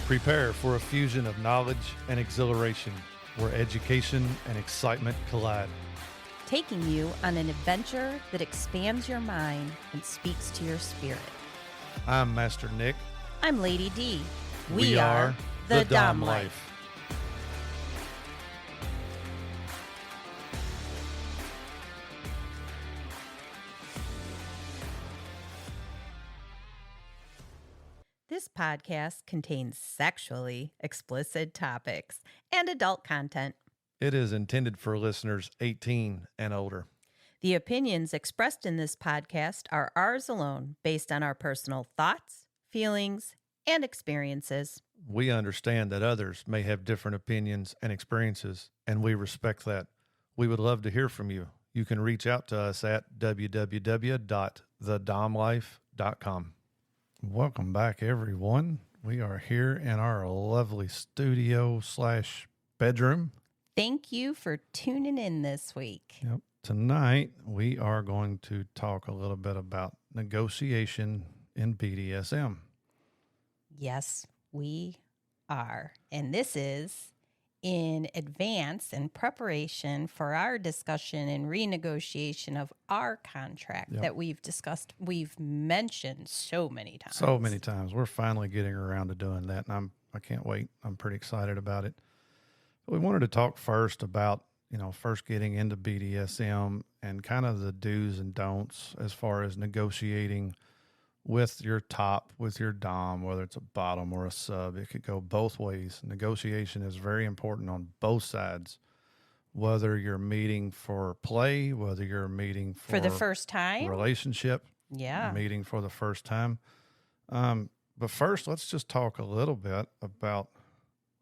Prepare for a fusion of knowledge and exhilaration where education and excitement collide. Taking you on an adventure that expands your mind and speaks to your spirit. I'm Master Nick. I'm Lady Dee. We are the Dom Life. This podcast contains sexually explicit topics and adult content. It is intended for listeners 18 and older. The opinions expressed in this podcast are ours alone, based on our personal thoughts, feelings, and experiences. We understand that others may have different opinions and experiences, and we respect that. We would love to hear from you. You can reach out to us at www.thedomlife.com. Welcome back, everyone. We are here in our lovely studio / bedroom. Thank you for tuning in this week. Yep. Tonight, we are going to talk a little bit about negotiation in BDSM. Yes, we are. And this is in advance and preparation for our discussion and renegotiation of our contract that we've discussed. We've mentioned so many times. So many times. We're finally getting around to doing that, and I can't wait. I'm pretty excited about it. But we wanted to talk first about, first getting into BDSM and kind of the do's and don'ts as far as negotiating with your top, with your dom, whether it's a bottom or a sub. It could go both ways. Negotiation is very important on both sides, whether you're meeting for play, whether you're meeting for the first time, relationship, meeting for the first time. But first, let's just talk a little bit about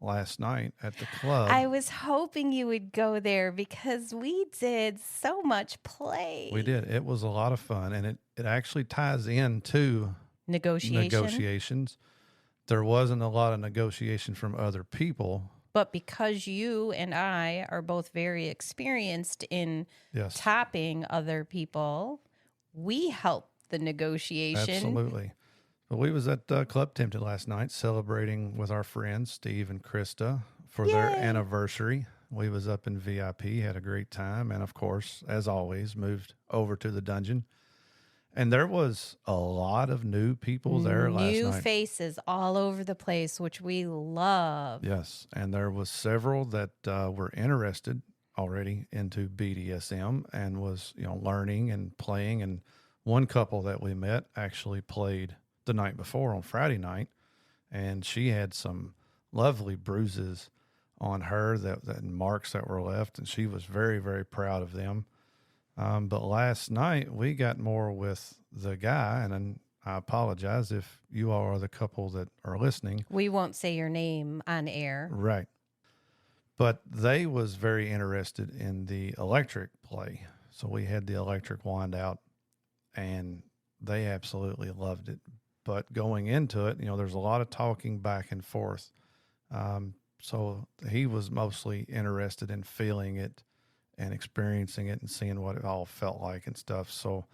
last night at the club. I was hoping you would go there because we did so much play. We did. It was a lot of fun, and it actually ties into negotiations. There wasn't a lot of negotiation from other people. But because you and I are both very experienced in topping other people, we helped the negotiation. Absolutely. But we was at Club Tempted last night celebrating with our friends, Steve and Krista, for their anniversary. We was up in VIP, had a great time, and of course, as always, moved over to the dungeon. And there was a lot of new people there last night. New faces all over the place, which we love. Yes, and there was several that were interested already into BDSM and was, learning and playing. And one couple that we met actually played the night before on Friday night, and she had some lovely bruises on her that marks that were left, and she was very, very proud of them. But last night we got more with the guy, and then I apologize if you all are the couple that are listening. We won't say your name on air. Right. But they was very interested in the electric play. So we had the electric wand out, and they absolutely loved it. But going into it, there's a lot of talking back and forth. So he was mostly interested in feeling it and experiencing it and seeing what it all felt like and stuff. So,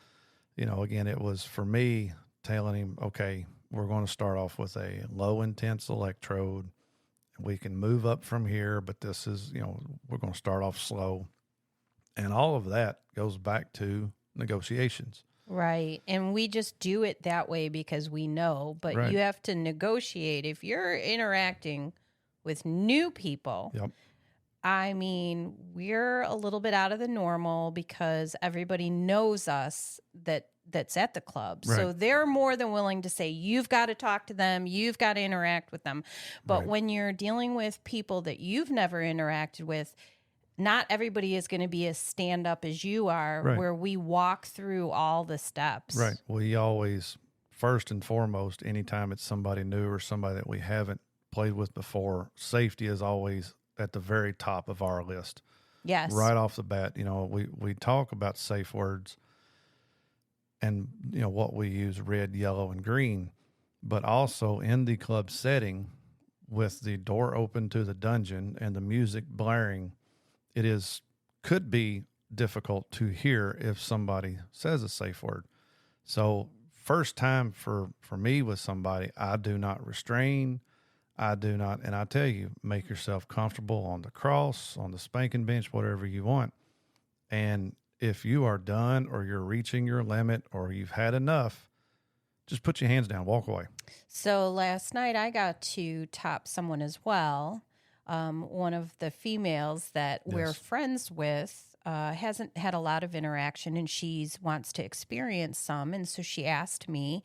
again, it was for me telling him, okay, we're going to start off with a low intense electrode. We can move up from here, but this is, we're going to start off slow. And all of that goes back to negotiations. Right. And we just do it that way because we know, but you have to negotiate. If you're interacting with new people, I mean, we're a little bit out of the normal because everybody knows us that's at the club. Right. So they're more than willing to say, you've got to talk to them, you've got to interact with them. But when you're dealing with people that you've never interacted with, not everybody is going to be as stand up as you are, where we walk through all the steps. Right. We always, first and foremost, anytime it's somebody new or somebody that we haven't played with before, safety is always at the very top of our list. Yes. Right off the bat, we talk about safe words and, what we use, red, yellow, and green, but also in the club setting with the door open to the dungeon and the music blaring, could be difficult to hear if somebody says a safe word. So first time for me with somebody, I do not restrain. I do not. And I tell you, make yourself comfortable on the cross, on the spanking bench, whatever you want. And if you are done or you're reaching your limit or you've had enough, just put your hands down, walk away. So last night I got to top someone as well. One of the females that we're friends with hasn't had a lot of interaction, and she wants to experience some. And so she asked me,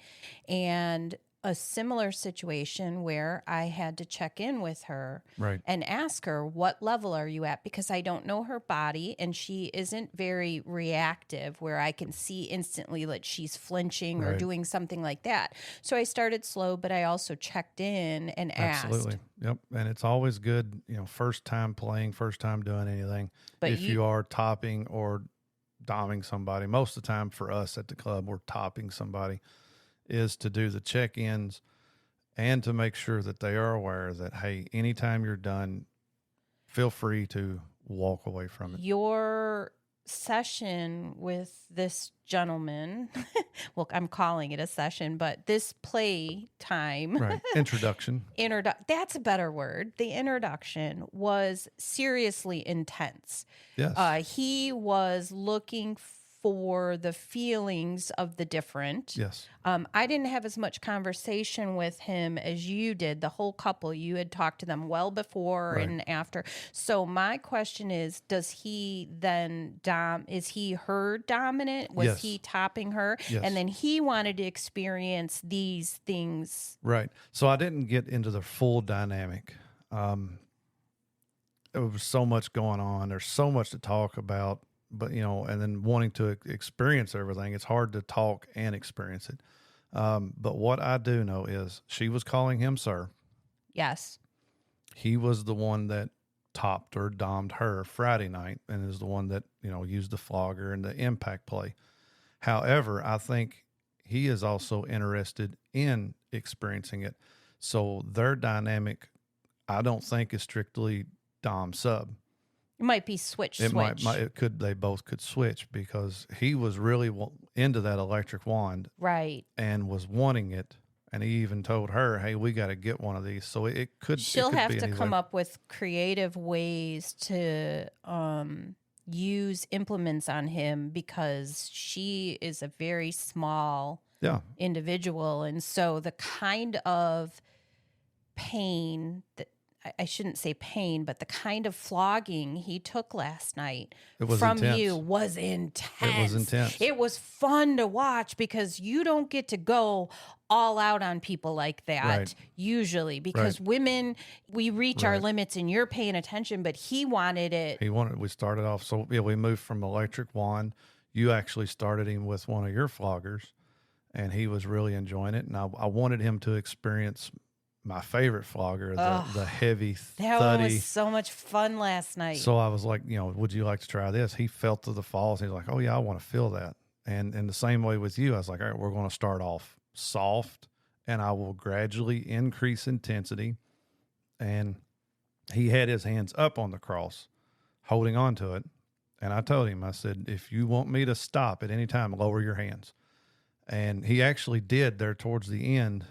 and a similar situation where I had to check in with her and ask her, what level are you at? Because I don't know her body, and she isn't very reactive where I can see instantly that she's flinching or doing something like that. So I started slow, but I also checked in and asked. Absolutely. Yep. And it's always good, first time playing, first time doing anything. But if you are topping or doming somebody, most of the time for us at the club, we're topping somebody, is to do the check-ins and to make sure that they are aware that, hey, anytime you're done, feel free to walk away from it. Your session with this gentleman, well, I'm calling it a session, but this play time. Introduction. That's a better word. The introduction was seriously intense. Yes. He was looking for the feelings of the different. Yes. I didn't have as much conversation with him as you did. The whole couple, you had talked to them well before and after. So my question is, does he then is he her dominant? Was he topping her? Yes. And then he wanted to experience these things. Right. So I didn't get into the full dynamic. There was so much going on. There's so much to talk about. But, and then wanting to experience everything, it's hard to talk and experience it. But what I do know is she was calling him sir. Yes. He was the one that topped or domed her Friday night and is the one that, used the flogger and the impact play. However, I think he is also interested in experiencing it. So their dynamic, I don't think, is strictly dom sub. It might be switch. They both could switch because he was really into that electric wand. Right. And was wanting it. And he even told her, hey, we got to get one of these. So she'll have to come up with creative ways to use implements on him because she is a very small individual. And so the kind of pain that, I shouldn't say pain, but the kind of flogging he took last night from intense. You was intense. It was intense. It was fun to watch because you don't get to go all out on people like that usually because women, we reach our limits and you're paying attention, but he wanted it. We started off. So we moved from electric wand. You actually started him with one of your floggers and he was really enjoying it. And I wanted him to experience my favorite flogger, the heavy, that thuddy. One was so much fun last night. So I was like, would you like to try this? He felt to the falls. He was like, oh yeah, I want to feel that. And in the same way with you, I was like, all right, we're going to start off soft and I will gradually increase intensity. And he had his hands up on the cross, holding on to it. And I told him, I said, if you want me to stop at any time, lower your hands. And he actually did there towards the end,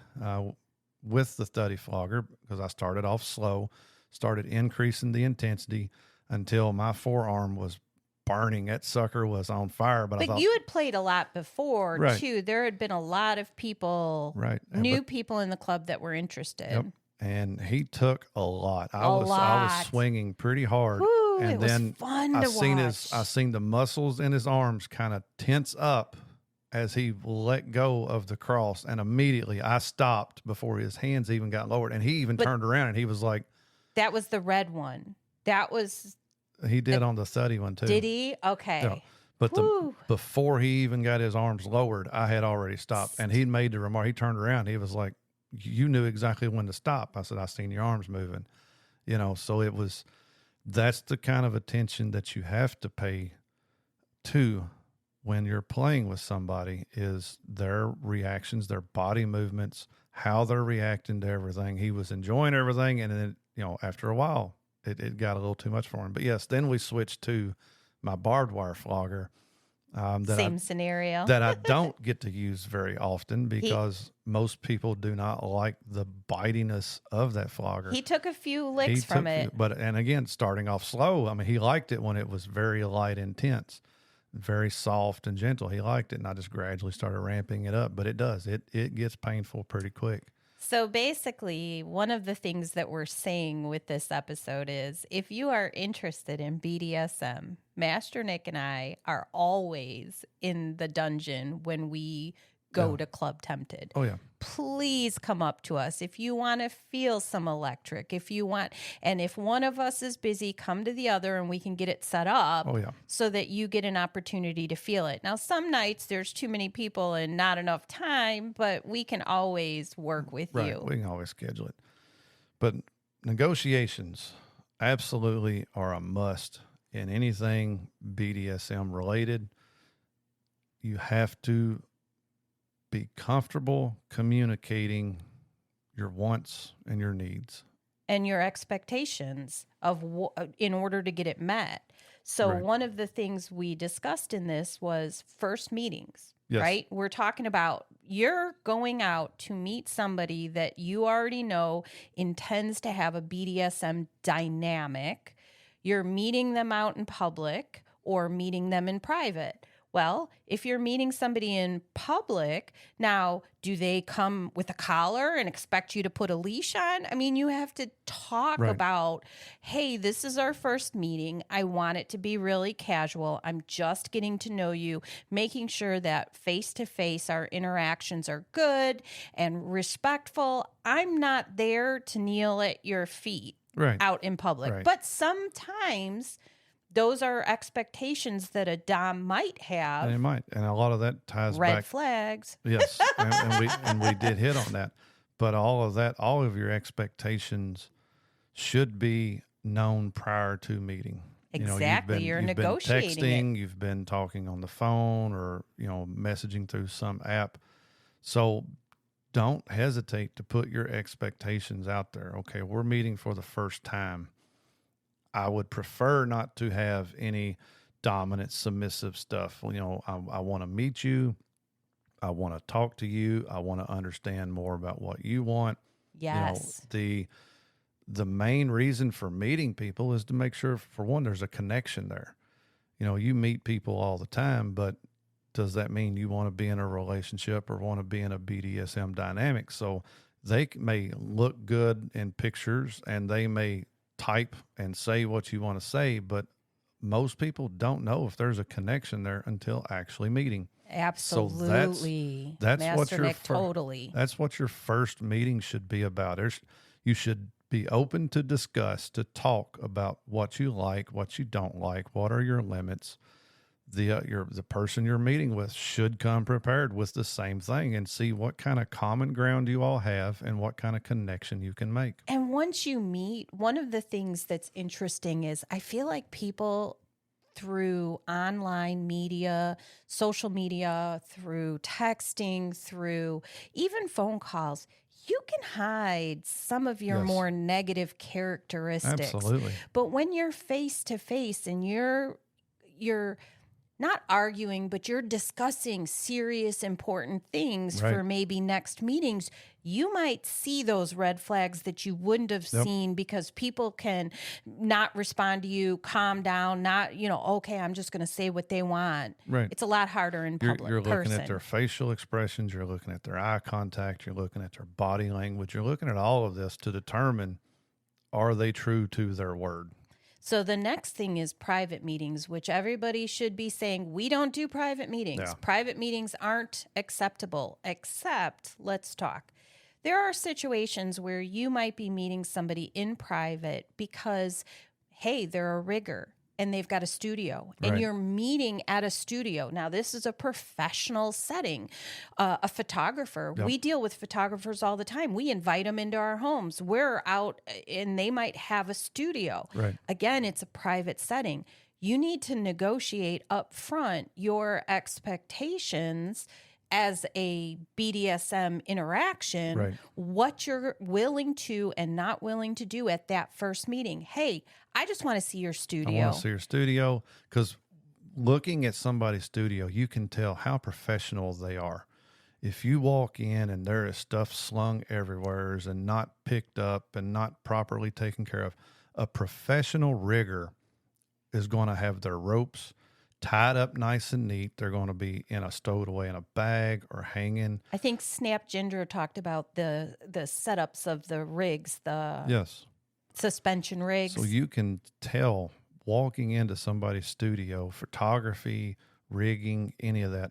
with the thuddy flogger, because I started off slow, started increasing the intensity until my forearm was burning. That sucker was on fire. But I thought, you had played a lot before too. There had been a lot of people, new people in the club that were interested. Yep. And he took a lot. I was swinging pretty hard. Woo, and it then was fun to watch. I seen the muscles in his arms kind of tense up as he let go of the cross, and immediately I stopped before his hands even got lowered. And he even turned around and he was like, that was the red one. That was, he did on the thuddy one too. Did he? Okay. Yeah. But before he even got his arms lowered, I had already stopped. And he made the remark, he turned around. He was like, you knew exactly when to stop. I said, I seen your arms moving, so that's the kind of attention that you have to pay to when you're playing with somebody, is their reactions, their body movements, how they're reacting to everything. He was enjoying everything. And then, after a while, it got a little too much for him. But yes, then we switched to my barbed wire flogger. Same scenario. that I don't get to use very often because most people do not like the bitiness of that flogger. He took a few licks from it. And again, starting off slow. I mean, he liked it when it was very light and tense, very soft and gentle. He liked it, and I just gradually started ramping it up. But it does. It gets painful pretty quick. So basically, one of the things that we're saying with this episode is if you are interested in BDSM, Master Nick and I are always in the dungeon when we go to Club Tempted. Oh, yeah. Please come up to us if you want to feel some electric. If you want, and if one of us is busy, come to the other and we can get it set up so that you get an opportunity to feel it. Now, some nights there's too many people and not enough time, but we can always work with you. We can always schedule it. But negotiations absolutely are a must in anything BDSM related. You have to be comfortable communicating your wants and your needs and your expectations of in order to get it met. So one of the things we discussed in this was first meetings, right? We're talking about you're going out to meet somebody that you already know intends to have a BDSM dynamic. You're meeting them out in public or meeting them in private. Well, if you're meeting somebody in public, now, do they come with a collar and expect you to put a leash on? I mean, you have to talk about, hey, this is our first meeting. I want it to be really casual. I'm just getting to know you, making sure that face-to-face our interactions are good and respectful. I'm not there to kneel at your feet out in public. But sometimes those are expectations that a dom might have. And it might. And a lot of that ties back. Red Red flags. Yes. and we did hit on that. But all of your expectations should be known prior to meeting. Exactly. You're negotiating. Been texting, you've been talking on the phone or, messaging through some app. So don't hesitate to put your expectations out there. Okay, we're meeting for the first time. I would prefer not to have any dominant, submissive stuff. I want to meet you. I want to talk to you. I want to understand more about what you want. Yes. The main reason for meeting people is to make sure, for one, there's a connection there. You meet people all the time, but does that mean you want to be in a relationship or want to be in a BDSM dynamic? So they may look good in pictures and they may type and say what you want to say, but most people don't know if there's a connection there until actually meeting. Absolutely. So that's Master what your Nick, totally. That's what your first meeting should be about. You should be open to discuss, to talk about what you like, what you don't like, what are your limits. The person you're meeting with should come prepared with the same thing and see what kind of common ground you all have and what kind of connection you can make. And once you meet, one of the things that's interesting is I feel like people through online media, social media, through texting, through even phone calls, you can hide some of your more negative characteristics. Absolutely. But when you're face to face and you're not arguing, but you're discussing serious, important things for maybe next meetings, you might see those red flags that you wouldn't have seen because people can not respond to you, calm down, okay, I'm just going to say what they want. Right. It's a lot harder in public. You're looking at their facial expressions. You're looking at their eye contact. You're looking at their body language. You're looking at all of this to determine, are they true to their word? So the next thing is private meetings, which everybody should be saying, we don't do private meetings. Yeah. Private meetings aren't acceptable, except, let's talk. There are situations where you might be meeting somebody in private because, hey, they're a rigger and they've got a studio and you're meeting at a studio. Now, this is a professional setting. A photographer, we deal with photographers all the time. We invite them into our homes. We're out and they might have a studio. Again, it's a private setting. You need to negotiate up front your expectations as a BDSM interaction, what you're willing to and not willing to do at that first meeting. Hey, I just want to see your studio. I want to see your studio because looking at somebody's studio, you can tell how professional they are. If you walk in and there is stuff slung everywhere and not picked up and not properly taken care of, a professional rigger is going to have their ropes tied up nice and neat. They're going to be stowed away in a bag or hanging. I think Snap Ginger talked about the setups of the rigs, yes, suspension rigs. So you can tell walking into somebody's studio, photography, rigging, any of that,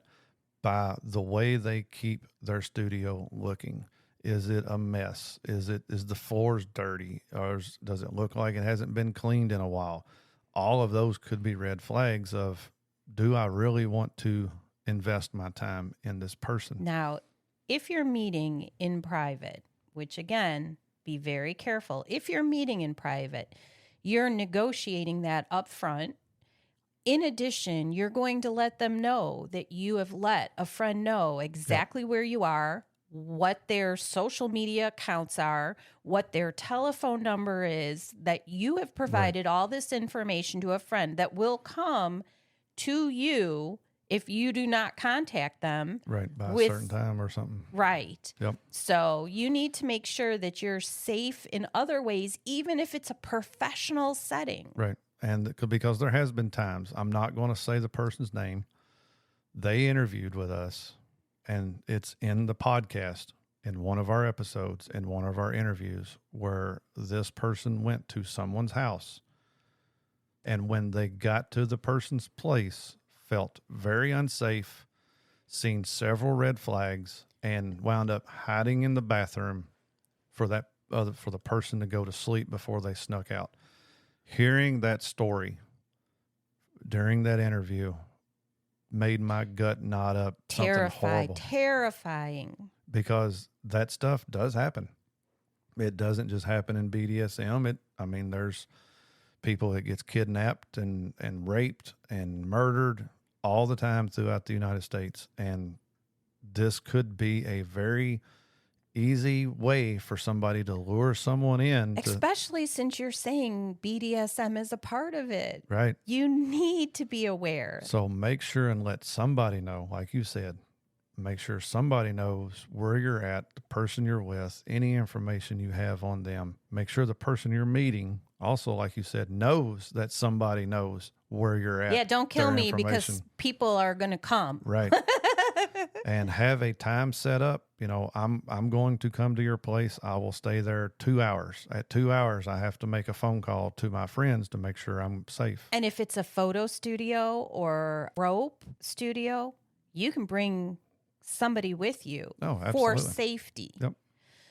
by the way they keep their studio looking. Is it a mess? Is the floors dirty? Or does it look like it hasn't been cleaned in a while? All of those could be red flags of, do I really want to invest my time in this person? Now, if you're meeting in private, which again, be very careful. If you're meeting in private, you're negotiating that up front. In addition, you're going to let them know that you have let a friend know exactly where you are, what their social media accounts are, what their telephone number is, that you have provided all this information to a friend that will come to you if you do not contact them. Right, by a certain time or something. Right. Yep. So you need to make sure that you're safe in other ways, even if it's a professional setting. Right. And because there has been times, I'm not going to say the person's name, they interviewed with us, and it's in the podcast, in one of our episodes, in one of our interviews, where this person went to someone's house. And when they got to the person's place, felt very unsafe, seen several red flags, and wound up hiding in the bathroom for the person to go to sleep before they snuck out. Hearing that story during that interview made my gut knot up. Something horrible. Terrifying. Because that stuff does happen. It doesn't just happen in BDSM. There's people that gets kidnapped and raped and murdered all the time throughout the United States. And this could be a very easy way for somebody to lure someone in. Especially since you're saying BDSM is a part of it. Right. You need to be aware. So make sure and let somebody know, like you said, make sure somebody knows where you're at, the person you're with, any information you have on them. Make sure the person you're meeting also, like you said, knows that somebody knows where you're at. Yeah, don't kill me because people are going to come. Right. And have a time set up. I'm going to come to your place. I will stay there 2 hours. At 2 hours, I have to make a phone call to my friends to make sure I'm safe. And if it's a photo studio or rope studio, you can bring somebody with you for safety. Yep.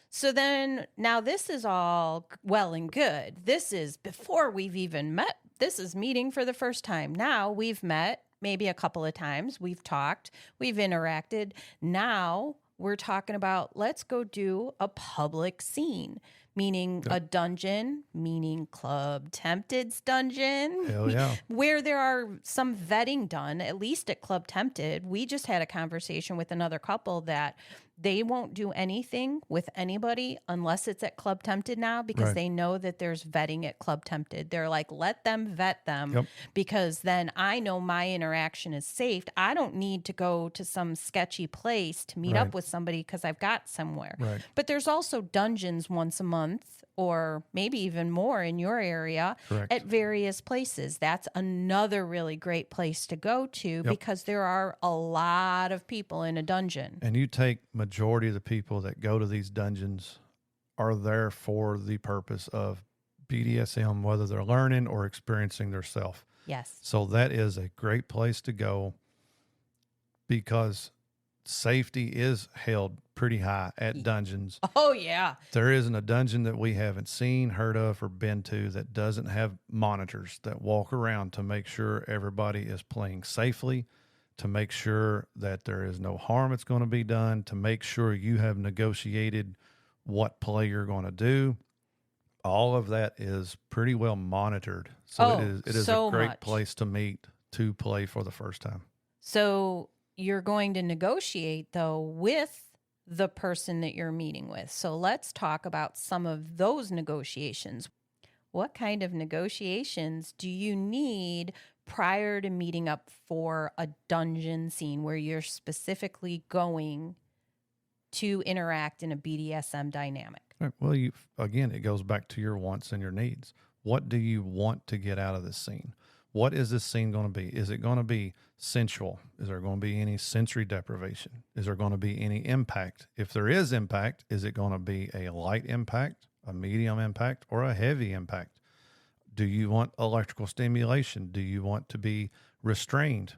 So then, now this is all well and good. This is before we've even met. This is meeting for the first time. Now we've met maybe a couple of times. We've talked. We've interacted. Now we're talking about, let's go do a public scene, meaning a dungeon, meaning Club Tempted's dungeon. Hell yeah. Where there are some vetting done, at least at Club Tempted. We just had a conversation with another couple that they won't do anything with anybody unless it's at Club Tempted now, because they know that there's vetting at Club Tempted. They're like, let them vet them because then I know my interaction is safe. I don't need to go to some sketchy place to meet up with somebody because I've got somewhere. Right. But there's also dungeons once a month, or maybe even more in your area at various places. That's another really great place to go to because there are a lot of people in a dungeon. And you take majority of the people that go to these dungeons are there for the purpose of BDSM, whether they're learning or experiencing themselves. Yes. So that is a great place to go because safety is held pretty high at dungeons. Oh, yeah. There isn't a dungeon that we haven't seen, heard of, or been to that doesn't have monitors that walk around to make sure everybody is playing safely, to make sure that there is no harm that's going to be done, to make sure you have negotiated what play you're going to do. All of that is pretty well monitored. So it is a great place to meet to play for the first time. So you're going to negotiate, though, with the person that you're meeting with. So let's talk about some of those negotiations. what kind of negotiations do you need prior to meeting up for a dungeon scene where you're specifically going to interact in a BDSM dynamic? Right. Well, again, it goes back to your wants and your needs. What do you want to get out of this scene? What is this scene going to be? Is it going to be sensual? Is there going to be any sensory deprivation? Is there going to be any impact? If there is impact, is it going to be a light impact, a medium impact, or a heavy impact? Do you want electrical stimulation? Do you want to be restrained?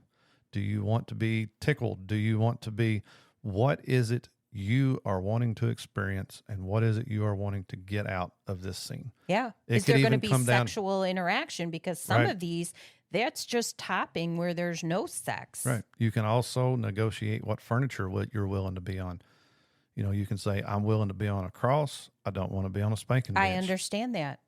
Do you want to be tickled? Do you want to be, what is it you are wanting to experience, and what is it you are wanting to get out of this scene? Yeah. Is there going to be sexual interaction? Because some of these, that's just topping where there's no sex. Right. You can also negotiate what furniture you're willing to be on. You know, you can say, I'm willing to be on a cross. I don't want to be on a spanking bench. I understand that.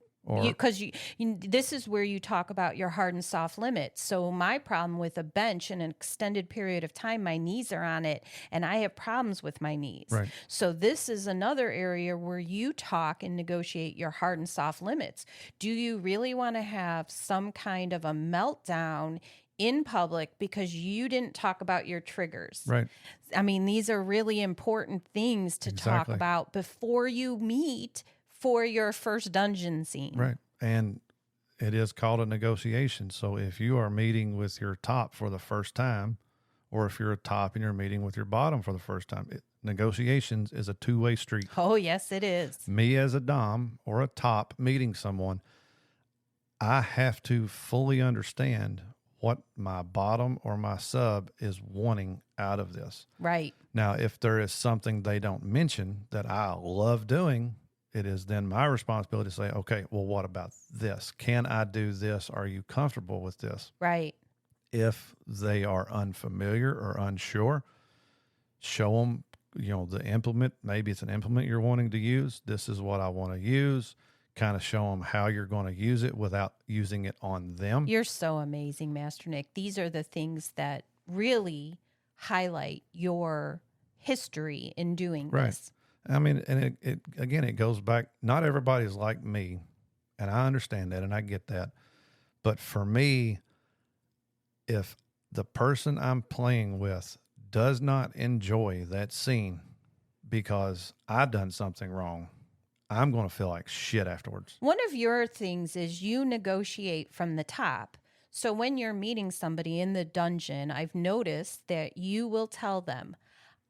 Because this is where you talk about your hard and soft limits. So my problem with a bench in an extended period of time, my knees are on it, and I have problems with my knees. Right. So this is another area where you talk and negotiate your hard and soft limits. Do you really want to have some kind of a meltdown in public because you didn't talk about your triggers? Right. I mean, these are really important things to talk about before you meet for your first dungeon scene. Right. And it is called a negotiation. So if you are meeting with your top for the first time, or if you're a top and you're meeting with your bottom for the first time, negotiations is a two-way street. Oh, yes, it is. Me as a dom or a top meeting someone, I have to fully understand what my bottom or my sub is wanting out of this. Right. Now, if there is something they don't mention that I love doing, it is then my responsibility to say, okay, well, what about this? Can I do this? Are you comfortable with this? Right. If they are unfamiliar or unsure, show them, the implement. Maybe it's an implement you're wanting to use. This is what I want to use. Kind of show them how you're going to use it without using it on them. You're so amazing, Master Nick. These are the things that really highlight your history in doing this. I mean, and it goes back, not everybody's like me, and I understand that and I get that. But for me, if the person I'm playing with does not enjoy that scene because I done something wrong, I'm going to feel like shit afterwards. One of your things is you negotiate from the top. So when you're meeting somebody in the dungeon, I've noticed that you will tell them,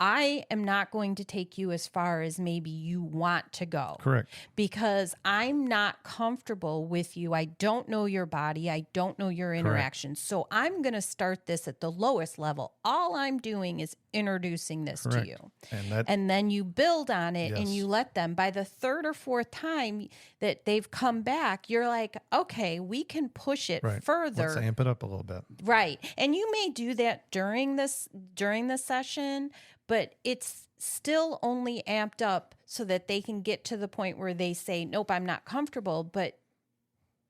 I am not going to take you as far as maybe you want to go. Correct. Because I'm not comfortable with you. I don't know your body. I don't know your interactions. So I'm going to start this at the lowest level. All I'm doing is introducing this to you. And then you build on it and you let them. By the third or fourth time that they've come back, you're like, okay, we can push it further. Let's amp it up a little bit. Right. And you may do that during the session, but it's still only amped up so that they can get to the point where they say, nope, I'm not comfortable, but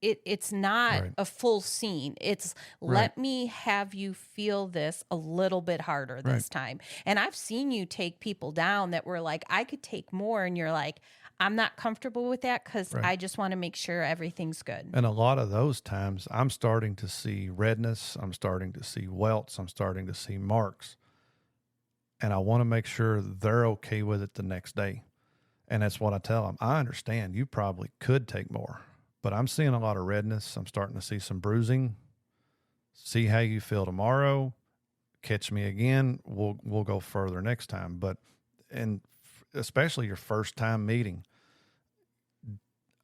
it's not a full scene. It's let me have you feel this a little bit harder this time. And I've seen you take people down that were like, I could take more. And you're like, I'm not comfortable with that because I just want to make sure everything's good. And a lot of those times I'm starting to see redness. I'm starting to see welts. I'm starting to see marks. And I want to make sure they're okay with it the next day. And that's what I tell them. I understand you probably could take more, but I'm seeing a lot of redness. I'm starting to see some bruising. See how you feel tomorrow. Catch me again. We'll go further next time. But, and especially your first time meeting,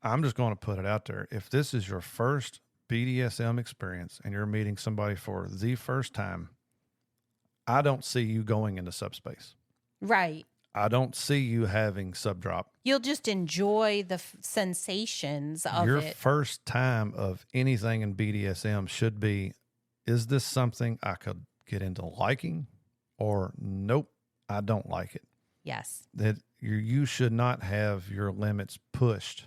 I'm just going to put it out there. If this is your first BDSM experience and you're meeting somebody for the first time, I don't see you going into subspace. Right. I don't see you having subdrop. You'll just enjoy the sensations of Your it. first time of anything in BDSM should be, is this something I could get into liking? Or nope, I don't like it. Yes. That you should not have your limits pushed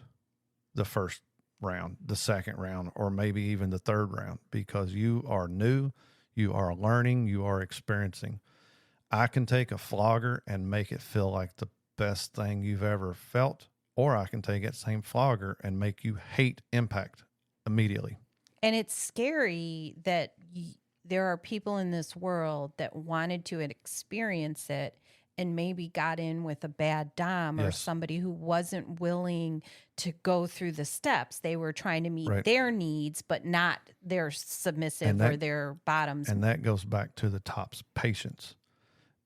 the first round, the second round, or maybe even the third round, because you are new. You are learning, you are experiencing. I can take a flogger and make it feel like the best thing you've ever felt, or I can take that same flogger and make you hate impact immediately. And it's scary that there are people in this world that wanted to experience it and maybe got in with a bad dom or somebody who wasn't willing to go through the steps. They were trying to meet their needs, but not their submissive or their bottoms. And that goes back to the top's patience.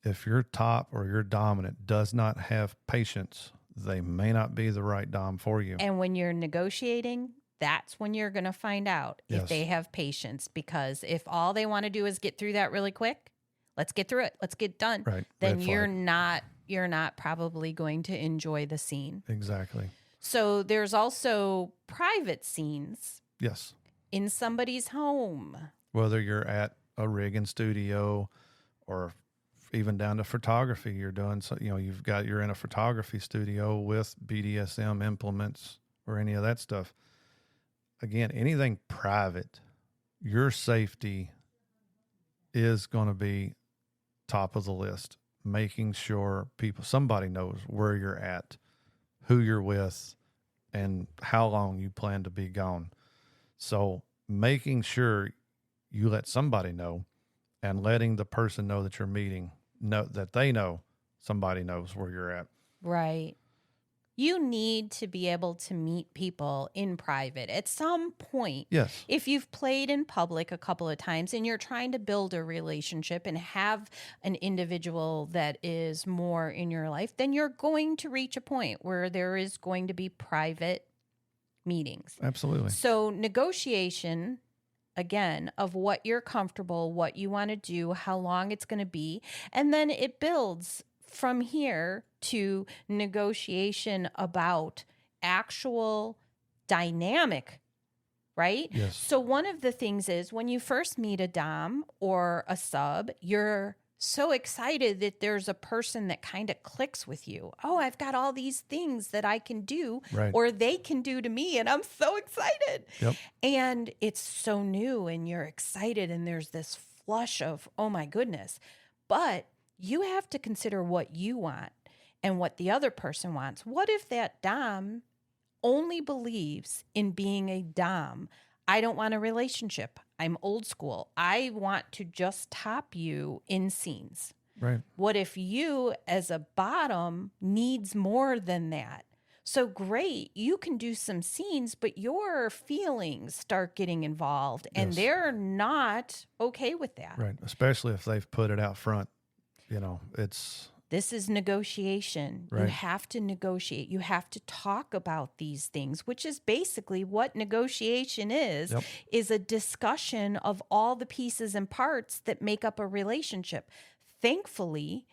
If your top or your dominant does not have patience, they may not be the right dom for you. And when you're negotiating, that's when you're going to find out if they have patience, because if all they want to do is get through that really quick, let's get through it, let's get done. Right. Then you're not probably going to enjoy the scene. Exactly. So there's also private scenes. Yes. In somebody's home. Whether you're at a rigging studio or even down to photography, you're doing so, you're in a photography studio with BDSM implements or any of that stuff. Again, anything private, your safety is going to be top of the list. Making sure somebody knows where you're at, who you're with, and how long you plan to be gone. So making sure you let somebody know and letting the person know that you're meeting, know that they know somebody knows where you're at. Right. You need to be able to meet people in private at some point. Yes. If you've played in public a couple of times and you're trying to build a relationship and have an individual that is more in your life, then you're going to reach a point where there is going to be private meetings. Absolutely. So negotiation, again, of what you're comfortable, what you want to do, how long it's going to be, and then it builds from here to negotiation about actual dynamic, right? Yes. So one of the things is when you first meet a dom or a sub, you're so excited that there's a person that kind of clicks with you. Oh, I've got all these things that I can do or they can do to me, and I'm so excited. Yep. And it's so new and you're excited and there's this flush of, oh my goodness. But you have to consider what you want and what the other person wants. What if that dom only believes in being a dom? I don't want a relationship. I'm old school. I want to just top you in scenes. Right. What if you, as a bottom, needs more than that? So great, you can do some scenes, but your feelings start getting involved, and they're not okay with that. Right. Especially if they've put it out front. This is negotiation. Right. You have to negotiate. You have to talk about these things, which is basically what negotiation is a discussion of all the pieces and parts that make up a relationship. Thankfully,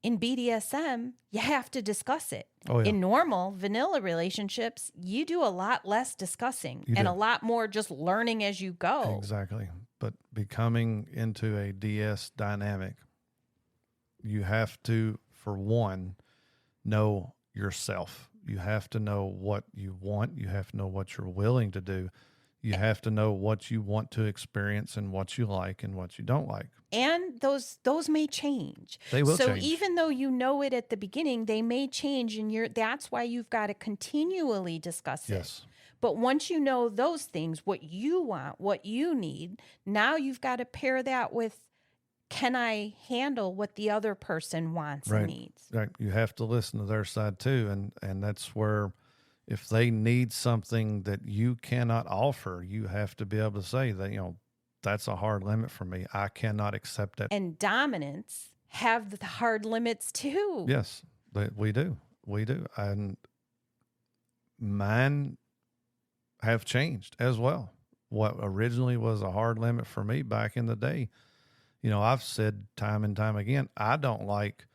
in BDSM, you have to discuss it. In normal vanilla relationships, you do a lot less discussing and a lot more just learning as you go. Exactly. But becoming into a DS dynamic, you have to, for one, know yourself. You have to know what you want. You have to know what you're willing to do. You have to know what you want to experience and what you like and what you don't like. And those may change. They will change. So even though you know it at the beginning, they may change, and that's why you've got to continually discuss it. Yes. But once you know those things, what you want, what you need, now you've got to pair that with, can I handle what the other person wants and needs? Right. You have to listen to their side too. And that's where if they need something that you cannot offer, you have to be able to say that, that's a hard limit for me. I cannot accept that. And dominants have the hard limits too. Yes, we do. We do. And mine have changed as well. What originally was a hard limit for me back in the day, I've said time and time again, I don't like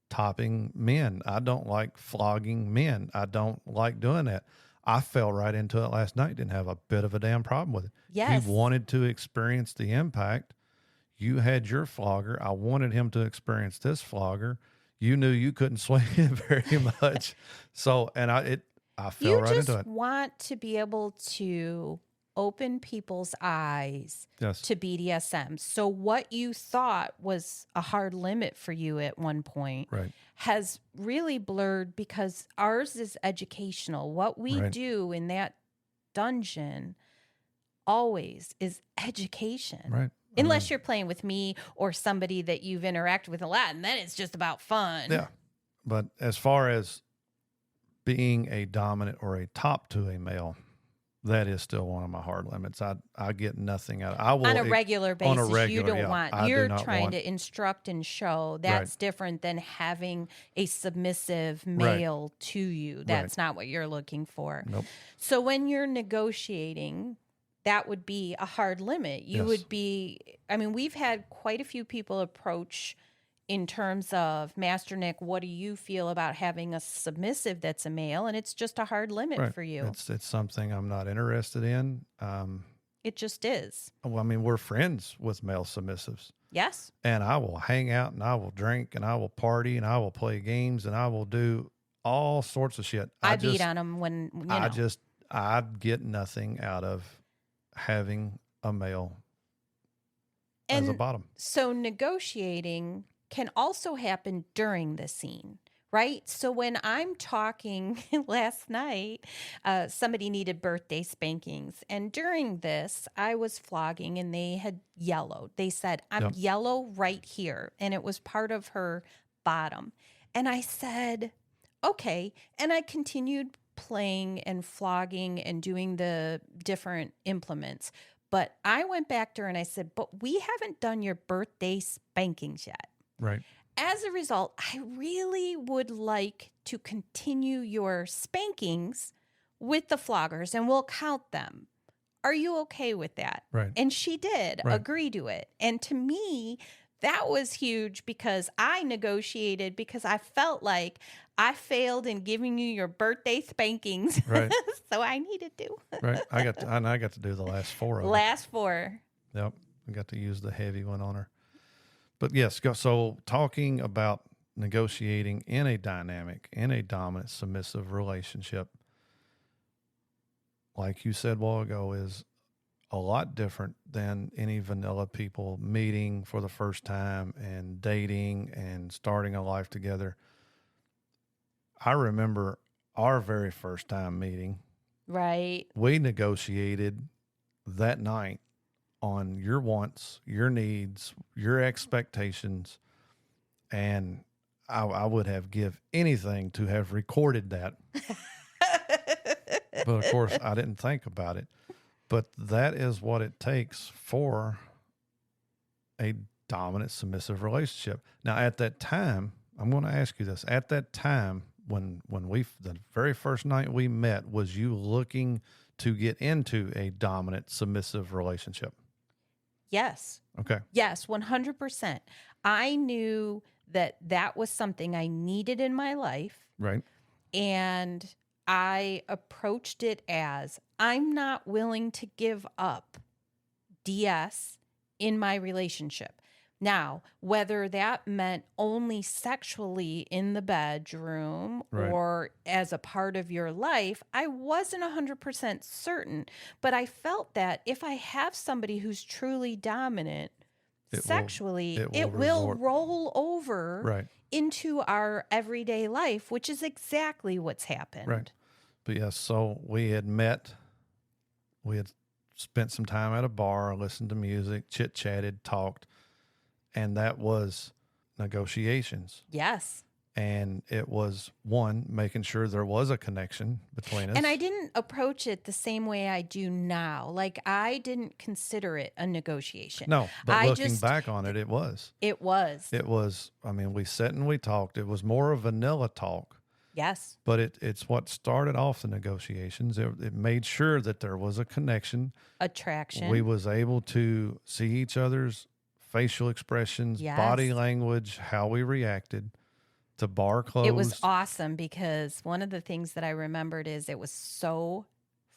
topping men. I don't like flogging men. I don't like doing that. I fell right into it last night. Didn't have a bit of a damn problem with it. Yes. He wanted to experience the impact. You had your flogger. I wanted him to experience this flogger. You knew you couldn't swing it very much. So, and I fell right into it. You just want to be able to open people's eyes Yes. to BDSM. So what you thought was a hard limit for you at one point Right. has really blurred because ours is educational. What we Right. do in that dungeon always is education. Right. Unless you're playing with me or somebody that you've interacted with a lot, and then it's just about fun. Yeah. But as far as being a dominant or a top to a male, that is still one of my hard limits. I get nothing out of it. I will on a regular basis. You don't yeah, want. You're trying to instruct and show. That's different than having a submissive male to you. That's not what you're looking for. Nope. So when you're negotiating, that would be a hard limit. You would be, I mean, we've had quite a few people approach in terms of, Master Nick, what do you feel about having a submissive that's a male? And it's just a hard limit for you. It's something I'm not interested in. It just is. Well, I mean, we're friends with male submissives. Yes. And I will hang out and I will drink and I will party and I will play games and I will do all sorts of shit. I beat on them when, I get nothing out of having a male as a bottom. So negotiating can also happen during the scene, right? So when I'm talking last night, somebody needed birthday spankings. And during this, I was flogging and they had yellowed. They said, I'm yellow right here. And it was part of her bottom. And I said, okay. And I continued playing and flogging and doing the different implements. But I went back to her and I said, but we haven't done your birthday spankings yet. Right. As a result, I really would like to continue your spankings with the floggers and we'll count them. Are you okay with that? Right. And she did agree to it. And to me, that was huge because I negotiated because I felt like I failed in giving you your birthday spankings. Right. So I needed to. Right. I got to do the last 4 of them. Last 4. Yep. I got to use the heavy one on her. But yes, so talking about negotiating in a dynamic, in a dominant, submissive relationship, like you said a while ago, is a lot different than any vanilla people meeting for the first time and dating and starting a life together. I remember our very first time meeting. Right. We negotiated that night on your wants, your needs, your expectations, and I would have give anything to have recorded that. But of course, I didn't think about it. But that is what it takes for a dominant, submissive relationship. Now, at that time, I'm going to ask you this. At that time, when the very first night we met, was you looking to get into a dominant, submissive relationship? Yes. Okay. Yes, 100%. I knew that was something I needed in my life. Right. And I approached it as, I'm not willing to give up DS in my relationship. Now, whether that meant only sexually in the bedroom or as a part of your life, I wasn't 100% certain. But I felt that if I have somebody who's truly dominant sexually, it will roll over into our everyday life, which is exactly what's happened. Right. But yes, so we had met, we had spent some time at a bar, listened to music, chit-chatted, talked. And that was negotiations. Yes. And it was, one, making sure there was a connection between us. And I didn't approach it the same way I do now. Like, I didn't consider it a negotiation. No, but looking back on it, it was. It was. It was, I mean, we sat and we talked. It was more of vanilla talk. Yes. But it's what started off the negotiations. It made sure that there was a connection. Attraction. We was able to see each other's facial expressions, body language, how we reacted to bar clothes. It was awesome because one of the things that I remembered is it was so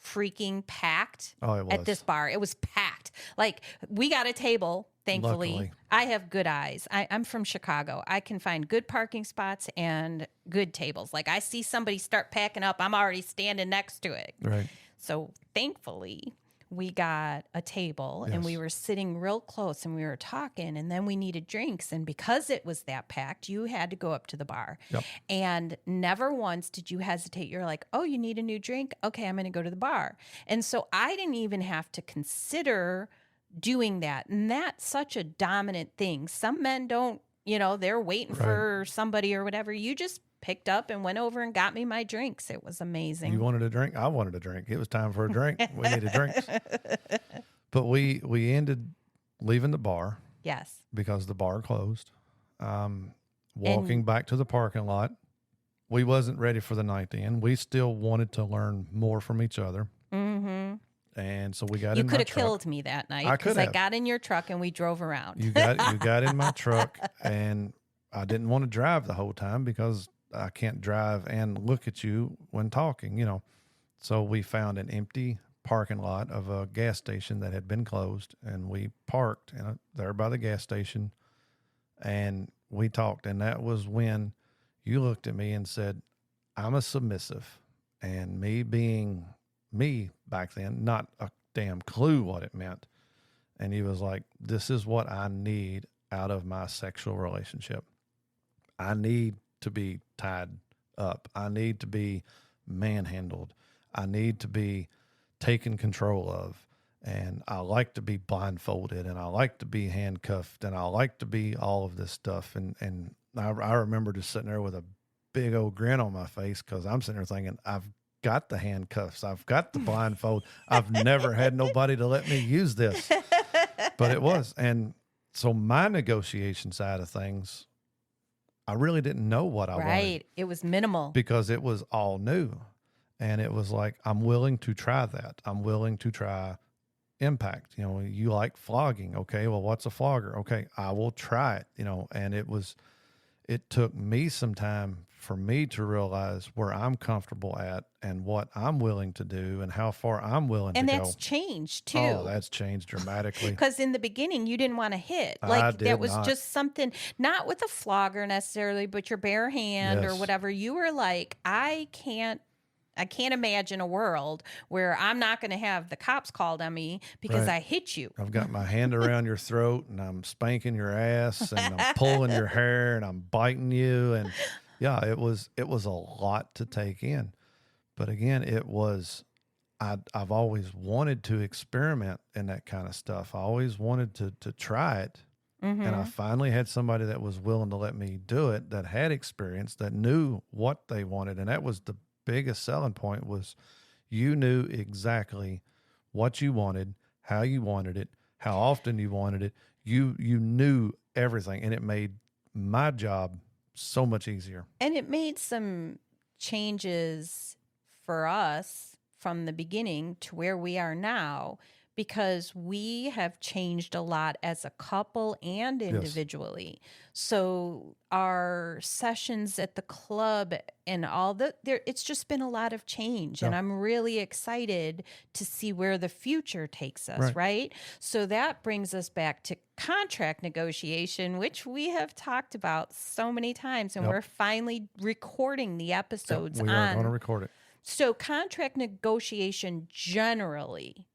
freaking packed at this bar. It was packed. Like, we got a table, thankfully. Luckily. I have good eyes. I'm from Chicago. I can find good parking spots and good tables. Like, I see somebody start packing up, I'm already standing next to it. Right. So thankfully, we got a table and we were sitting real close and we were talking, and then we needed drinks. And because it was that packed, you had to go up to the bar. Yep. And never once did you hesitate. You're like, oh, you need a new drink? Okay, I'm going to go to the bar. And so I didn't even have to consider doing that. And that's such a dominant thing. Some men don't, they're waiting for somebody or whatever. You just picked up and went over and got me my drinks. It was amazing. You wanted a drink? I wanted a drink. It was time for a drink. We needed drinks. But we ended leaving the bar. Yes. Because the bar closed. Walking back to the parking lot. We wasn't ready for the night then. We still wanted to learn more from each other. Mm-hmm. And so we got in my truck. You could have killed me that night because I got in your truck and we drove around. You got in my truck, and I didn't want to drive the whole time because I can't drive and look at you when talking, So we found an empty parking lot of a gas station that had been closed, and we parked there by the gas station, and we talked. And that was when you looked at me and said, I'm a submissive. And me being me back then, not a damn clue what it meant. And he was like, this is what I need out of my sexual relationship. I need to be tied up. I need to be manhandled. I need to be taken control of. And I like to be blindfolded, and I like to be handcuffed, and I like to be all of this stuff. And I remember just sitting there with a big old grin on my face because I'm sitting there thinking, I've got the handcuffs. I've got the blindfold. I've never had nobody to let me use this. But it was. And so my negotiation side of things, I really didn't know what I wanted. Right. It was minimal. Because it was all new. And it was like, I'm willing to try that. I'm willing to try impact. You like flogging. Okay, well, what's a flogger? Okay, I will try it, and it took me some time for me to realize where I'm comfortable at and what I'm willing to do and how far I'm willing to go. And that's changed too. Oh, that's changed dramatically. Because in the beginning, you didn't want to hit. That was just something, not with a flogger necessarily, but your bare hand or whatever. You were like, I can't imagine a world where I'm not going to have the cops called on me because I hit you. I've got my hand around your throat and I'm spanking your ass and I'm pulling your hair and I'm biting you. And yeah, it was a lot to take in. But again, I've always wanted to experiment in that kind of stuff. I always wanted to try it. Mm-hmm. And I finally had somebody that was willing to let me do it, that had experience, that knew what they wanted. And that was the biggest selling point, was you knew exactly what you wanted, how you wanted it, how often you wanted it. You knew everything, and it made my job so much easier. And it made some changes for us from the beginning to where we are now, because we have changed a lot as a couple and individually. Yes. So our sessions at the club and all it's just been a lot of change. And I'm really excited to see where the future takes us, right? So that brings us back to contract negotiation, which we have talked about so many times, and we're finally recording the episodes. We are going to record it. So contract negotiation generally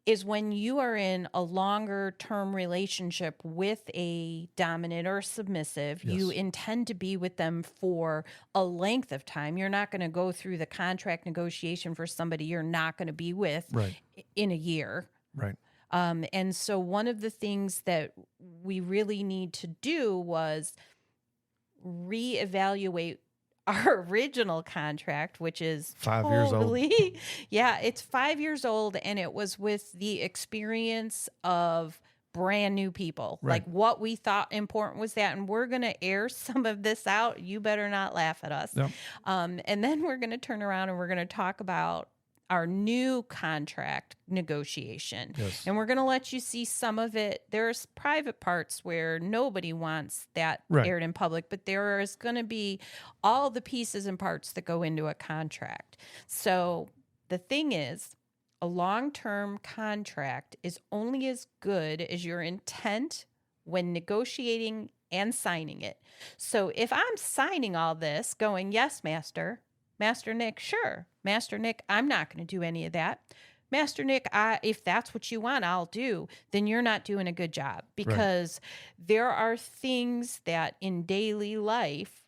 is when you are in a longer term relationship with a dominant or submissive. Yes. You intend to be with them for a length of time. You're not going to go through the contract negotiation for somebody you're not going to be with in a year. Right. And so one of the things that we really need to do was reevaluate our original contract, which is 5 years old. Yeah, it's 5 years old, and it was with the experience of brand new people. Like what we thought important was that, and we're going to air some of this out. You better not laugh at us. Yep. And then we're going to turn around and we're going to talk about our new contract negotiation. Yes. And we're going to let you see some of it. There's private parts where nobody wants that aired in public, but there is going to be all the pieces and parts that go into a contract. So the thing is, a long-term contract is only as good as your intent when negotiating and signing it. So if I'm signing all this going, yes, Master Nick, sure. Master Nick, I'm not going to do any of that. Master Nick, if that's what you want, I'll do, then you're not doing a good job, because there are things that in daily life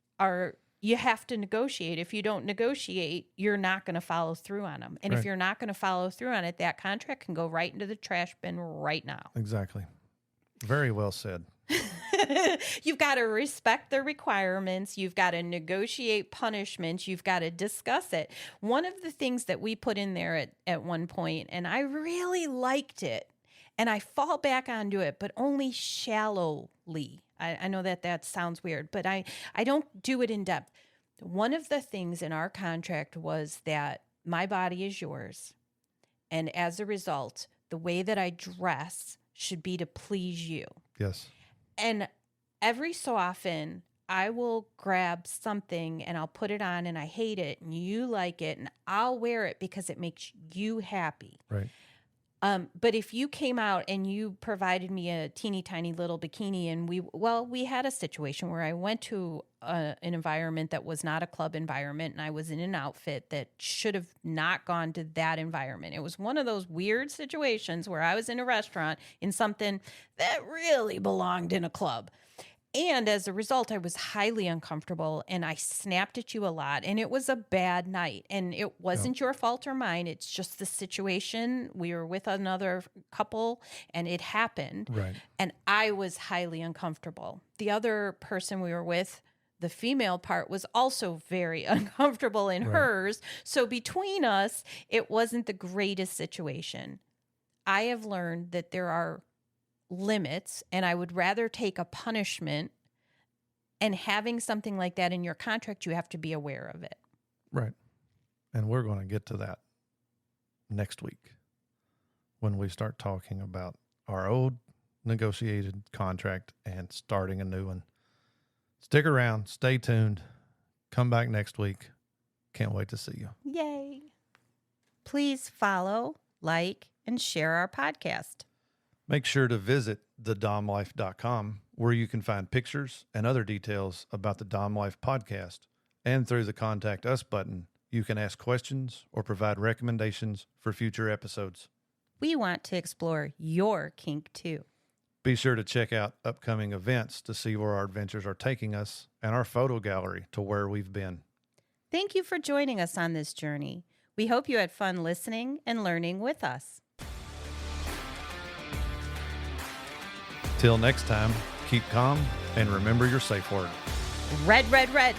you have to negotiate. If you don't negotiate, you're not going to follow through on them. And if you're not going to follow through on it, that contract can go right into the trash bin right now. Exactly. Very well said. You've got to respect the requirements. You've got to negotiate punishments. You've got to discuss it. One of the things that we put in there at one point, and I really liked it, and I fall back onto it, but only shallowly. I know that sounds weird, but I don't do it in depth. One of the things in our contract was that my body is yours. And as a result, the way that I dress should be to please you. Yes. And every so often, I will grab something and I'll put it on and I hate it and you like it and I'll wear it because it makes you happy. Right. But if you came out and you provided me a teeny tiny little bikini and we had a situation where I went to an environment that was not a club environment and I was in an outfit that should have not gone to that environment. It was one of those weird situations where I was in a restaurant in something that really belonged in a club. And as a result, I was highly uncomfortable and I snapped at you a lot and it was a bad night and it wasn't your fault or mine. It's just the situation. We were with another couple and it happened. Right. And I was highly uncomfortable. The other person we were with, the female part, was also very uncomfortable in hers. So between us, it wasn't the greatest situation. I have learned that there are limits, and I would rather take a punishment, and having something like that in your contract, you have to be aware of it. Right. And we're going to get to that next week when we start talking about our old negotiated contract and starting a new one. Stick around, stay tuned, come back next week. Can't wait to see you. Yay. Please follow, like, and share our podcast. Make sure to visit thedomlife.com, where you can find pictures and other details about the Dom Life podcast. And through the Contact Us button, you can ask questions or provide recommendations for future episodes. We want to explore your kink too. Be sure to check out upcoming events to see where our adventures are taking us and our photo gallery to where we've been. Thank you for joining us on this journey. We hope you had fun listening and learning with us. Till next time, keep calm and remember your safe word. Red, red, red.